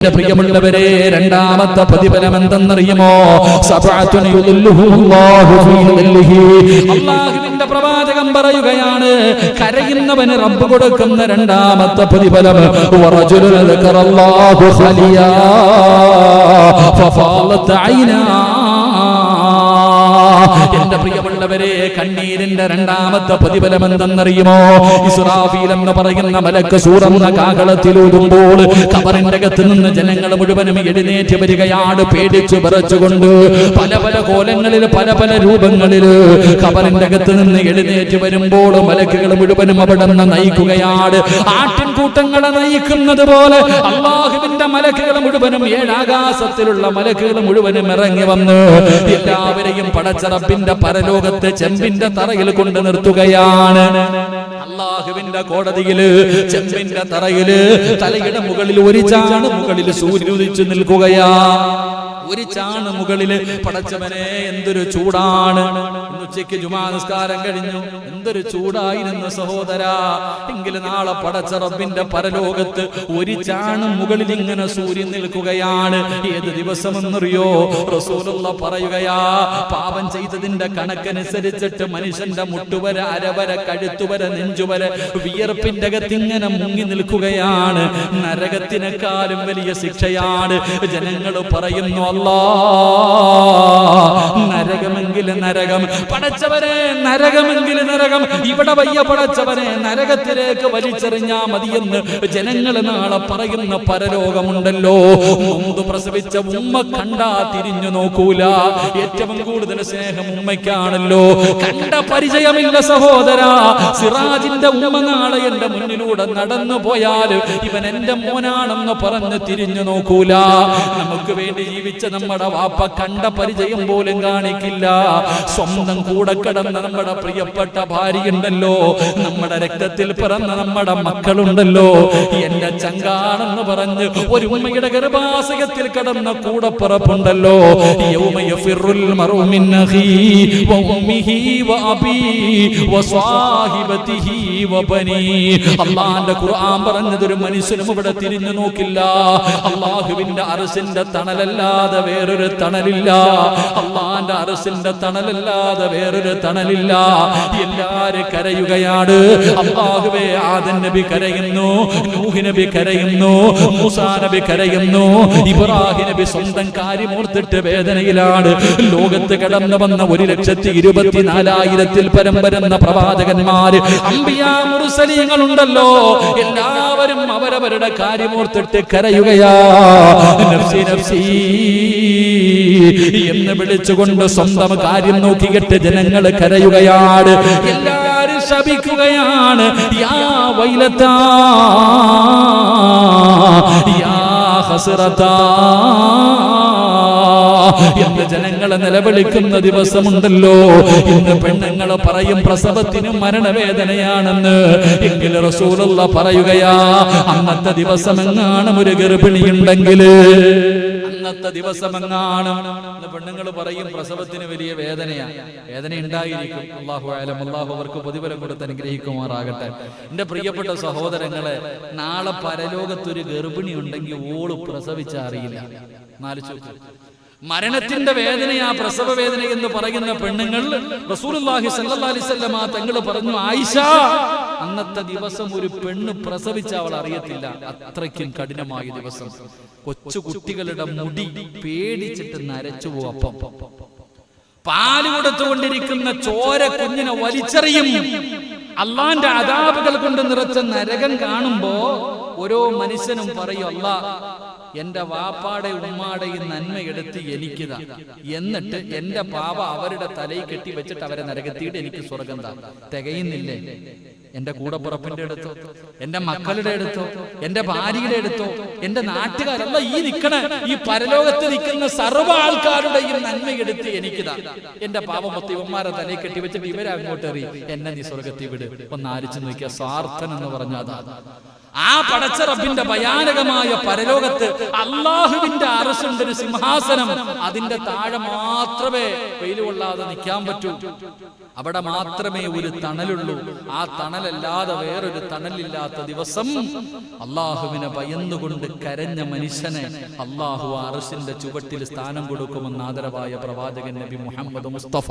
പ്രിയമുള്ളവരെ, രണ്ടാമത്തെ പ്രതിഫലം എന്തെന്നറിയുമോ? സബഅത്തുൻ യുദില്ലുഹുല്ലാഹു ഫീ ദില്ലിഹി. അല്ലാഹുവിന്റെ പ്രവാചകൻ പറയുകയാണ്, കരയുന്നവന് റബ്ബ് കൊടുക്കുന്ന രണ്ടാമത്തെ പ്രതിഫലം വറജുലുൻ ദക്കറല്ലാഹു ഖലിയാ ഫഫാലത് ഐനാ. എന്റെ പ്രിയമുള്ളവരെ, കണ്ണീരിന്റെ രണ്ടാമത്തെ പ്രതിഫലം എന്തെന്നറിയുമോ? ഇസ്രാഫീൽ എന്ന് പറയുന്ന മലക്ക് സൂറന്ന കാഹളത്തിലൂതുമ്പോൾ ഖബറിന്റെ അകത്ത് നിന്ന് ജനങ്ങൾ മുഴുവനും എഴുന്നേറ്റ് വരികയാണ്, പേടിച്ചു വിറച്ചുകൊണ്ട്. പല പല കോലങ്ങളിൽ, പല പല രൂപങ്ങളിൽ ഖബറിന്റെ അകത്ത് നിന്ന് എഴുന്നേറ്റ് വരുമ്പോൾ മലക്കുകൾ മുഴുവനും അവിടെ നിന്ന് നയിക്കുകയാണ്. ആട്ടിൻകൂട്ടങ്ങളെ നയിക്കുന്നത് പോലെ അല്ലാഹുവിന്റെ മലക്കുകൾ മുഴുവനും, ഏഴാകാശത്തിലുള്ള മലക്കുകൾ മുഴുവനും ഇറങ്ങി വന്ന് എല്ലാവരെയും പടച്ച റബ്ബിന്റെ പരലോകത്തെ ചെമ്പിന്റെ തറയിൽ കൊണ്ട് നിർത്തുകയാണ്. അല്ലാഹുവിന്റെ കോടതിയില് ചെമ്പിന്റെ തറയില് തലയുടെ മുകളിൽ ഒരു ചാണ് മുകളിൽ സൂര്യൻ ഉദിച്ചു നിൽക്കുകയാ. ഒരു ചാണ് മുകളില്. പടച്ചവനെ, എന്തൊരു ചൂടാണ്! ഉച്ചയ്ക്ക് ജുമാ നിസ്കാരം കഴിഞ്ഞു, എന്തൊരു ചൂടായിരുന്നു സഹോദരാ. എങ്കിലും നാളെ പടച്ച റബ്ബിന്റെ പരലോകത്ത് ഒരു ചാണ് മുകളിൽ ഇങ്ങനെ സൂര്യൻ നിൽക്കുകയാണ്. ഏത് ദിവസമെന്നറിയോ? റസൂലുള്ളാഹി പറയുകയാ, പാപം ചെയ്തതിന്റെ കണക്കനുസരിച്ചിട്ട് മനുഷ്യന്റെ മുട്ടുവര, അരവര, കഴുത്തുവര, നെഞ്ചുവര വിയർപ്പിന്റെ അകത്ത് ഇങ്ങനെ മുങ്ങി നിൽക്കുകയാണ്. നരകത്തിനേക്കാളും വലിയ ശിക്ഷയാണ്. ജനങ്ങൾ പറയുന്നു, നരകമെങ്കിൽ നരകം, പടച്ചവനെ നരകമെങ്കിൽ നരകം, ഇവിടെ വയ്യ പടച്ചവനെ, നരകത്തിലേക്ക് വലിച്ചെറിഞ്ഞാ മതിയെന്ന് ജനങ്ങൾ നാളെ പറയുന്ന പരലോകമുണ്ടല്ലോ. മുമ്പ് പ്രസവിച്ച ഉമ്മ കണ്ടാ തിരിഞ്ഞു നോക്കൂല. ഏറ്റവും കൂടുതൽ സ്നേഹം ഉമ്മയ്ക്കാണല്ലോ. കണ്ട പരിചയമില്ല സഹോദരാ. സിറാജിന്റെ ഉമ്മ നാളെ എന്റെ മുന്നിലൂടെ നടന്നു പോയാൽ ഇവൻ എന്റെ മോനാണെന്ന് പറഞ്ഞ് തിരിഞ്ഞു നോക്കൂല. നമുക്ക് വേണ്ടി ജീവിച്ച നമ്മുടെ വാപ്പ കണ്ട പരിചയം പോലും കാണിക്കില്ല. സ്വന്തം കൂടെ കിടന്ന നമ്മുടെ പ്രിയപ്പെട്ട ഭാര്യയുണ്ടല്ലോ, നമ്മുടെ രക്തത്തിൽ പിറന്ന നമ്മുടെ മക്കളുണ്ടല്ലോ, എന്റെ ചങ്കാണെന്ന് പറഞ്ഞ് ഒരു ഉമ്മയുടെ ഗർഭാശയത്തിൽ കിടന്ന കൂടപ്പിറപ്പുണ്ടല്ലോ. യൗമ യഫിറുൽ മർഉ മിൻ അഖീഹി വ ഉമ്മിഹി വ അബീഹി വ സ്വാഹിബതിഹി വ ബനീഹി. അല്ലാഹുവിന്റെ ഖുർആൻ പറഞ്ഞതൊരു മനുഷ്യനും ഇവിടെ തിരിഞ്ഞു നോക്കില്ല. അല്ലാഹുവിന്റെ അർശിന്റെ തണലല്ലാതെ വേറൊരു തണലില്ല. അല്ലാഹുവിന്റെ അർശിന്റെ തണലല്ലാതെ വേറൊരു തണലില്ല. എല്ലാരും കരയുകയാണ്. അല്ലാഹുവേ, ആദം നബി കരയുന്നു, നൂഹ് നബി കരയുന്നു, മൂസാ നബി കരയുന്നു, ഇബ്രാഹിം നബി സ്വന്തം കാര്യമോർത്തിട്ട് വേദനയിലാണ്. ലോകത്ത് കടന്നു വന്ന 1,24,000 പരം വരുന്ന പ്രവാചകന്മാര്, അംബിയാ, മുർസലീങ്ങൾ ഉണ്ടല്ലോ, എല്ലാവരും അവരവരുടെ കാര്യമോർത്തിട്ട് കരയുകയാ. നഫ്സി നഫ്സി എന്ന് വിളിച്ചുകൊണ്ട് സ്വന്തം കാര്യം നോക്കിയിട്ട് ജനങ്ങൾ കരയുകയാണ്. എല്ലാരും ശപിക്കുകയാണ്. യാ വൈലതാ, യാ ഹസ്റതാ എന്ന് ജനങ്ങളെ നിലവിളിക്കുന്ന ദിവസമുണ്ടല്ലോ. ഇന്ന് പെണ്ണുങ്ങൾ പറയും പ്രസവത്തിന് മരണവേദനയാണെന്ന്. എങ്കിൽ റസൂലുള്ളാഹി പറയുകയാ, അന്നത്തെ ദിവസമെങ്ങാനും ഒരു ഗർഭിണിയുണ്ടെങ്കിൽ, അന്നത്തെ ദിവസമെങ്ങാനും പെണ്ണുങ്ങൾ പറയും പ്രസവത്തിന് വലിയ വേദനയാണ്. വേദന ഉണ്ടായിരിക്കും. അല്ലാഹു അഅലം. അല്ലാഹു അവർക്ക് പ്രതിഫലം കൊടുത്ത് അനുഗ്രഹിക്കുമാറാകട്ടെ. എന്റെ പ്രിയപ്പെട്ട സഹോദരങ്ങളെ, നാളെ പരലോകത്തൊരു ഗർഭിണി ഉണ്ടെങ്കിൽ ഓള് പ്രസവിച്ച അറിയില്ല. മരണത്തിന്റെ വേദനയാ പ്രസവ വേദന എന്ന് പറയുന്ന പെണ്ണുങ്ങൾ റസൂലുള്ളാഹി സ്വല്ലല്ലാഹി അലൈഹി വസല്ലമ തങ്ങൾ പറഞ്ഞു, ആയിഷ, അന്നത്തെ ദിവസം ഒരു പെണ്ണ് പ്രസവിച്ച അവൾ അറിയത്തില്ല. അത്രയ്ക്കും കഠിനമായ ദിവസം. കൊച്ചു കുട്ടികളുടെ മുടി പേടിച്ചിട്ട് നരച്ചു പോകും. പാല് കൊടുത്തുകൊണ്ടിരിക്കുന്ന ചോര കുഞ്ഞിനെ വലിച്ചെറിയും. അള്ളാന്റെ അദാബുകൾ കൊണ്ട് നിറച്ച നരകം കാണുമ്പോ ഓരോ മനുഷ്യനും പറയും, അല്ലാ, എന്റെ വാപ്പാടെ ഉമ്മാടെയും നന്മയെടുത്ത് എനിക്കിതാ, എന്നിട്ട് എന്റെ പാപ അവരുടെ തലയിൽ കെട്ടി വെച്ചിട്ട് അവരെ നരകത്തിയിട്ട് എനിക്ക് സ്വർഗം താ. തികയുന്നില്ലേ? എന്റെ കൂടപ്പുറപ്പിന്റെ എടുത്തോ, എന്റെ മക്കളുടെ എടുത്തോ, എന്റെ ഭാര്യയുടെ എടുത്തോ, എന്റെ നാട്ടുകാരല്ല, ഈ നിൽക്കണ ഈ പരലോകത്ത് നിൽക്കുന്ന സർവ്വ ആൾക്കാരുടെയും നന്മയെടുത്ത് എനിക്കിതാ. എന്റെ പാപമൊത്തി ഇവന്മാരെ തലയിൽ കെട്ടി വെച്ചിട്ട് ഇവരെ അങ്ങോട്ട് എറി, എന്നെ നീ സ്വർഗത്തിൽ വിട്. ഒന്ന് ആരിച്ചു നോക്കിയ സ്വാർത്ഥൻ എന്ന് പറഞ്ഞാ ആ പടച്ച റബ്ബിന്റെ ഭയാനകമായ പരലോകത്ത് അള്ളാഹുവിന്റെ അർശുണ്ട്, ഒരു സിംഹാസനം. അതിന്റെ താഴെ മാത്രമേ വെയിൽ കൊള്ളാതെ നിൽക്കാൻ പറ്റൂ. അവിടെ മാത്രമേ ഒരു തണലുള്ളൂ. ആ തണലല്ലാതെ വേറൊരു തണലില്ലാത്ത ദിവസം അള്ളാഹുവിനെ ഭയന്നുകൊണ്ട് കരഞ്ഞ മനുഷ്യനെ അള്ളാഹു അർശിന്റെ ചുവട്ടിൽ സ്ഥാനം കൊടുക്കുമെന്ന് ആദരവായ പ്രവാചകൻ നബി മുഹമ്മദ് മുസ്തഫ.